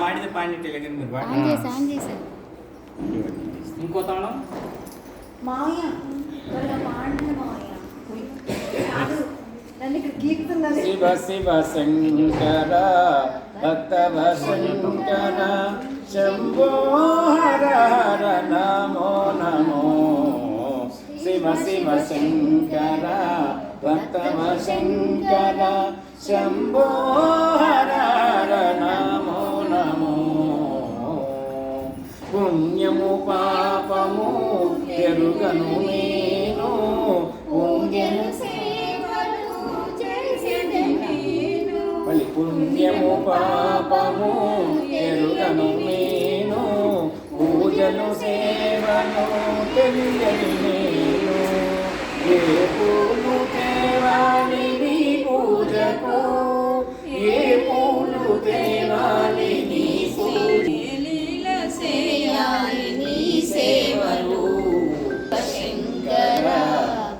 ಮಾಡಿದ ಪಾಂಡಿತ್ಯ ఇంకో తాళం మావయ్య పాడిన మావయ్య నన్ను ఇక్కడ గీకుతున్నది. శివ శివ శంకర భక్తవ శంకర శంభో హర హర నమో నమో శివ శివ శంకర భక్తవ శంకర శంభో హర హర నమో నమో పుణ్యము పాపము ఎరుగను నేను పుణ్యము పుణ్యము పాపము ఎరుగను నేను పూజలు సేవను తెలియని నేను ఏ పూలు తేవాలి నీ పూజకు ఏ పూలు తేవాలి నీ సేవలు శంకర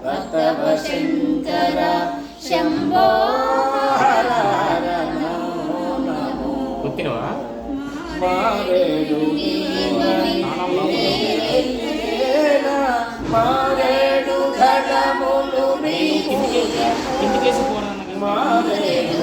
భక్తవ శంకర శంభో హర హర నమో నమో మారేడు మారేడు ఘటములు మారేడు